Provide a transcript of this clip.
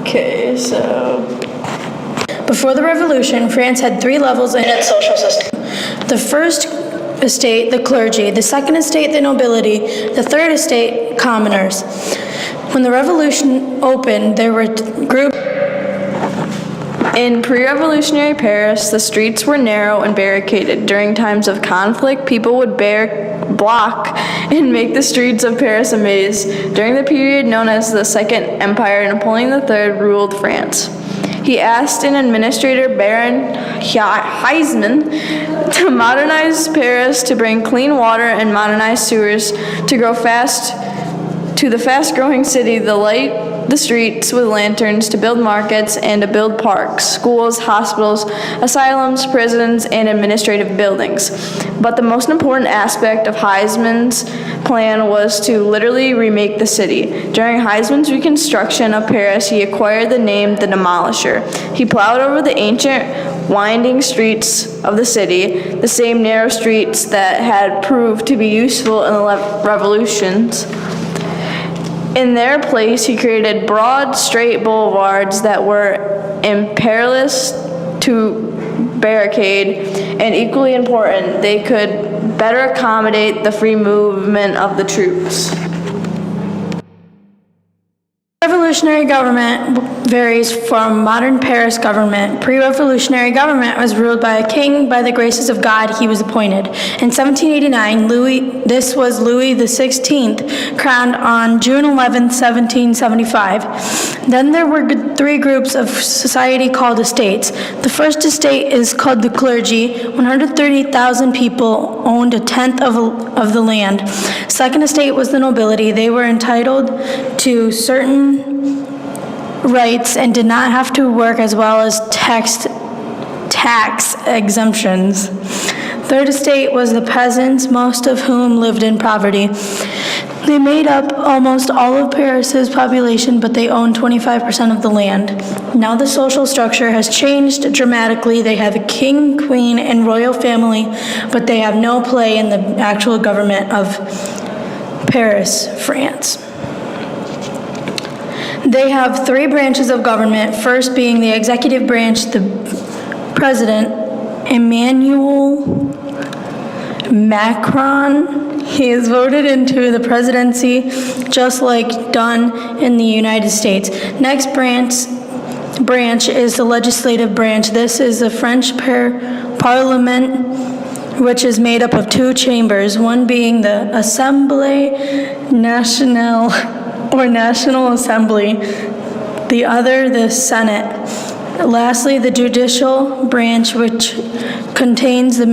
Okay, so before the Revolution, France had 3 levels in its social system. The first estate, the clergy; the second estate, the nobility; the third estate, commoners. When the Revolution opened, there were groups. In pre-revolutionary Paris, the streets were narrow and barricaded. During times of conflict, people would block and make the streets of Paris a maze. During the period known as the Second Empire, Napoleon III ruled France. He asked an administrator, Baron Heisman, to modernize Paris, to bring clean water and modernize sewers, to the fast-growing city, to light the streets with lanterns, to build markets, and to build parks, schools, hospitals, asylums, prisons, and administrative buildings. But the most important aspect of Heisman's plan was to literally remake the city. During Heisman's reconstruction of Paris, he acquired the name the Demolisher. He plowed over the ancient winding streets of the city, the same narrow streets that had proved to be useful in the revolutions. In their place, he created broad, straight boulevards that were imperilous to barricade, and equally important, they could better accommodate the free movement of the troops. Revolutionary government varies from modern Paris government. Pre-revolutionary government was ruled by a king. By the graces of God, he was appointed. In 1789, Louis XVI, crowned on June 11, 1775. Then there were 3 groups of society called estates. The first estate is called the clergy. 130,000 people owned a tenth of the land. Second estate was the nobility. They were entitled to certain rights and did not have to work, as well as tax exemptions. Third estate was the peasants, most of whom lived in poverty. They made up almost all of Paris's population, but they owned 25% of the land. Now the social structure has changed dramatically. They have a king, queen, and royal family, but they have no play in the actual government of Paris, France. They have 3 branches of government, first being the executive branch, the president, Emmanuel Macron. He is voted into the presidency, just like done in the United States. Next branch is the legislative branch. This is the French Parliament, which is made up of 2 chambers, one being the Assemblée Nationale, or National Assembly, the other the Senate. Lastly, the judicial branch, which contains the